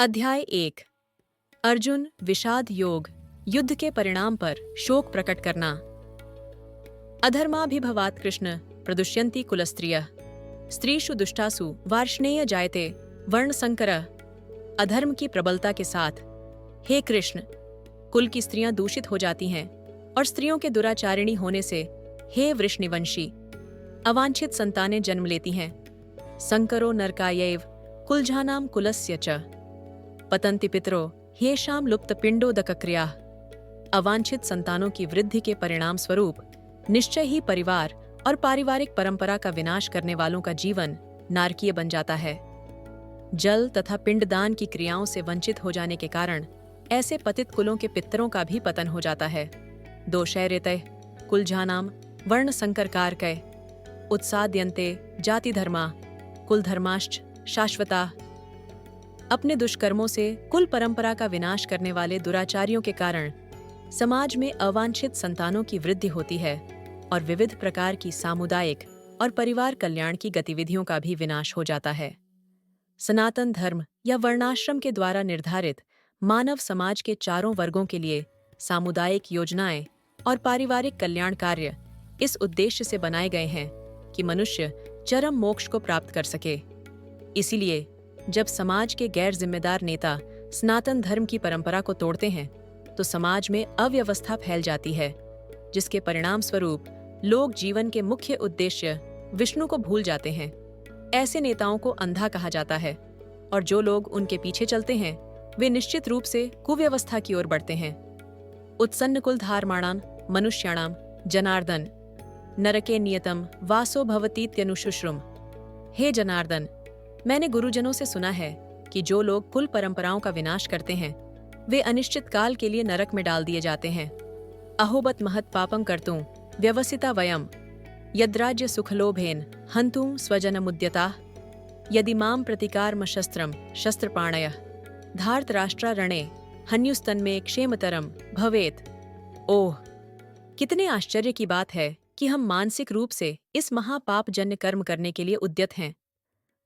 अध्याय 1। अर्जुन विषाद योग, युद्ध के परिणाम पर शोक प्रकट करना। अधर्माभिभवात् कृष्ण प्रदुष्यन्ति कुलस्त्रियः, स्त्रीषु दुष्टासु वार्ष्णेय जायते वर्णसंकरः। अधर्म की प्रबलता के साथ हे कृष्ण, कुल की स्त्रियां दूषित हो जाती हैं और स्त्रियों के दुराचारिणी होने से हे वृषनिवंशी अवांछित संतानें जन्म लेती हैं। संकरो नरकायैव कुलजानां कुलस्य च पतन्ति पितरो ह्येषां लुप्त पिंडोदकक्रियाः। अवांछित संतानों की वृद्धि के परिणाम स्वरूप निश्चय ही परिवार और पारिवारिक परंपरा का विनाश करने वालों का जीवन नारकीय बन जाता है। जल तथा पिंडदान की क्रियाओं से वंचित हो जाने के कारण ऐसे पतित कुलों के पितरों का भी पतन हो जाता है। दोषैर्यतः कुलजानाम वर्ण संकरकारकय उत्साद्यन्ते जाति धर्मा कुल धर्माश्च शाश्वता। अपने दुष्कर्मों से कुल परंपरा का विनाश करने वाले दुराचारियों के कारण समाज में अवांछित संतानों की वृद्धि होती है और विविध प्रकार की सामुदायिक और परिवार कल्याण की गतिविधियों का भी विनाश हो जाता है। सनातन धर्म या वर्णाश्रम के द्वारा निर्धारित मानव समाज के चारों वर्गों के लिए सामुदायिक योजनाएं और पारिवारिक कल्याण कार्य इस उद्देश्य से बनाए गए हैं कि मनुष्य चरम मोक्ष को प्राप्त कर सके। इसीलिए जब समाज के गैर जिम्मेदार नेता सनातन धर्म की परंपरा को तोड़ते हैं तो समाज में अव्यवस्था फैल जाती है, जिसके परिणाम स्वरूप लोग जीवन के मुख्य उद्देश्य विष्णु को भूल जाते हैं। ऐसे नेताओं को अंधा कहा जाता है और जो लोग उनके पीछे चलते हैं वे निश्चित रूप से कुव्यवस्था की ओर बढ़ते हैं। उत्सन्न कुल धारमाणान मनुष्याणाम जनार्दन नरके नियतम वासो भवतीत्यनुशुश्रुम। हे जनार्दन, मैंने गुरुजनों से सुना है कि जो लोग कुल परंपराओं का विनाश करते हैं वे अनिश्चित काल के लिए नरक में डाल दिए जाते हैं। अहोबत महत् पापं कर्तुं व्यवसिता वयम् यद्राज्य सुखलोभेन हन्तुं स्वजनमुद्यताः यदि मां प्रतिकारमशस्त्रं शस्त्रपाणयः धार्तराष्ट्रारणे हन्युस्तन्मे क्षेमतरम भवेत्। ओह, कितने आश्चर्य की बात है कि हम मानसिक रूप से इस महापापजन्य कर्म करने के लिए उद्यत हैं।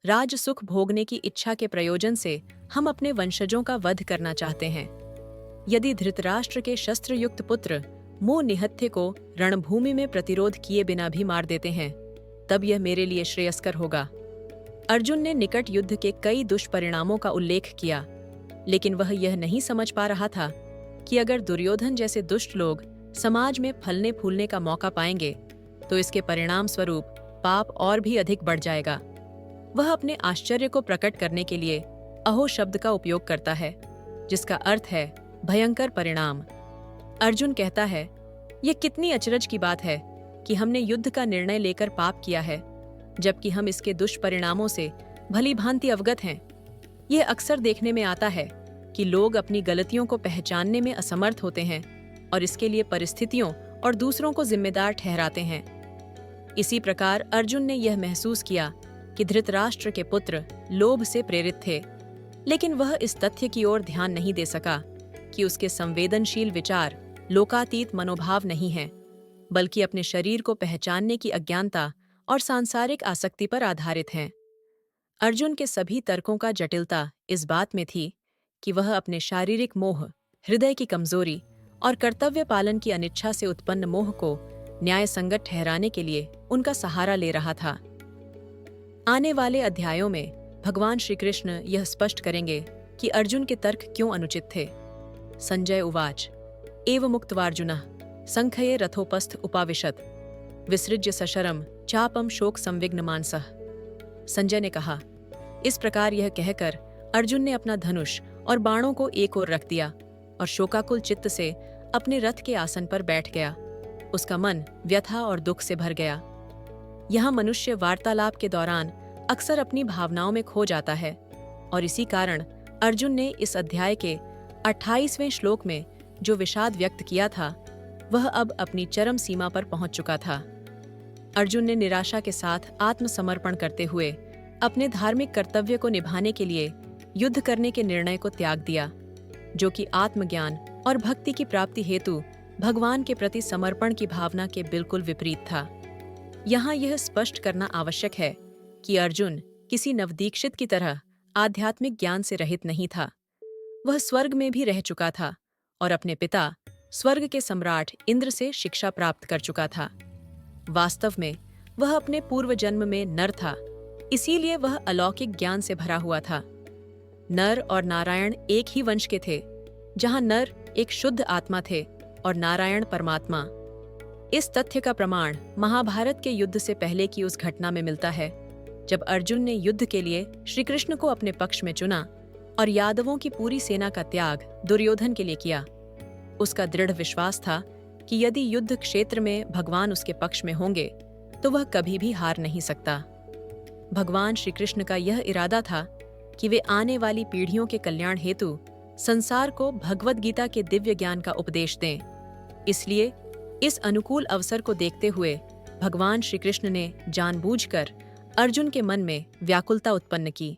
राज सुख भोगने की इच्छा के प्रयोजन से हम अपने वंशजों का वध करना चाहते हैं। यदि धृतराष्ट्र के शस्त्रयुक्त पुत्र मुंह निहत्थे को रणभूमि में प्रतिरोध किए बिना भी मार देते हैं तब यह मेरे लिए श्रेयस्कर होगा। अर्जुन ने निकट युद्ध के कई दुष्परिणामों का उल्लेख किया, लेकिन वह यह नहीं समझ पा रहा था कि अगर दुर्योधन जैसे दुष्ट लोग समाज में फलने फूलने का मौका पाएंगे तो इसके परिणाम स्वरूप पाप और भी अधिक बढ़ जाएगा। वह अपने आश्चर्य को प्रकट करने के लिए अहो शब्द का उपयोग करता है, जिसका अर्थ है भयंकर परिणाम। अर्जुन कहता है, यह कितनी अचरज की बात है कि हमने युद्ध का निर्णय लेकर पाप किया है, जबकि हम इसके दुष्परिणामों से भली भांति अवगत हैं। यह अक्सर देखने में आता है कि लोग अपनी गलतियों को पहचानने में असमर्थ होते हैं और इसके लिए परिस्थितियों और दूसरों को जिम्मेदार ठहराते हैं। इसी प्रकार अर्जुन ने यह महसूस किया कि धृतराष्ट्र के पुत्र लोभ से प्रेरित थे, लेकिन वह इस तथ्य की ओर ध्यान नहीं दे सका कि उसके संवेदनशील विचार लोकातीत मनोभाव नहीं हैं, बल्कि अपने शरीर को पहचानने की अज्ञानता और सांसारिक आसक्ति पर आधारित हैं। अर्जुन के सभी तर्कों का जटिलता इस बात में थी कि वह अपने शारीरिक मोह, हृदय की कमजोरी और कर्तव्य पालन की अनिच्छा से उत्पन्न मोह को न्यायसंगत ठहराने के लिए उनका सहारा ले रहा था। आने वाले अध्यायों में भगवान श्री कृष्ण यह स्पष्ट करेंगे कि अर्जुन के तर्क क्यों अनुचित थे। संजय उवाच एव मुक्त्वार्जुनः संख्ये रथोपस्थ उपाविशत विसृज्य सशरम चापम शोक संविघ्न मानसः। संजय ने कहा, इस प्रकार यह कहकर अर्जुन ने अपना धनुष और बाणों को एक ओर रख दिया और शोकाकुल चित्त से अपने रथ के आसन पर बैठ गया। उसका मन व्यथा और दुख से भर गया। यहाँ मनुष्य वार्तालाप के दौरान अक्सर अपनी भावनाओं में खो जाता है और इसी कारण अर्जुन ने इस अध्याय के 28वें श्लोक में जो विषाद व्यक्त किया था वह अब अपनी चरम सीमा पर पहुंच चुका था। अर्जुन ने निराशा के साथ आत्मसमर्पण करते हुए अपने धार्मिक कर्तव्य को निभाने के लिए युद्ध करने के निर्णय को त्याग दिया, जो कि आत्मज्ञान और भक्ति की प्राप्ति हेतु भगवान के प्रति समर्पण की भावना के बिल्कुल विपरीत था। यहाँ यह स्पष्ट करना आवश्यक है कि अर्जुन किसी नवदीक्षित की तरह आध्यात्मिक ज्ञान से रहित नहीं था, वह स्वर्ग में भी रह चुका था और अपने पिता स्वर्ग के सम्राट इंद्र से शिक्षा प्राप्त कर चुका था। वास्तव में वह अपने पूर्व जन्म में नर था, इसीलिए वह अलौकिक ज्ञान से भरा हुआ था। नर और नारायण एक ही वंश के थे, जहां नर एक शुद्ध आत्मा थे और नारायण परमात्मा। इस तथ्य का प्रमाण महाभारत के युद्ध से पहले की उस घटना में मिलता है, जब अर्जुन ने युद्ध के लिए श्री कृष्ण को अपने पक्ष में चुना और यादवों की पूरी सेना का त्याग दुर्योधन के लिए किया। उसका दृढ़ विश्वास था कि यदि युद्ध क्षेत्र में भगवान उसके पक्ष में होंगे तो वह कभी भी हार नहीं सकता। भगवान श्री कृष्ण का यह इरादा था कि वे आने वाली पीढ़ियों के कल्याण हेतु संसार को भगवद गीता के दिव्य ज्ञान का उपदेश दें। इसलिए इस अनुकूल अवसर को देखते हुए भगवान श्री कृष्ण ने जानबूझकर अर्जुन के मन में व्याकुलता उत्पन्न की।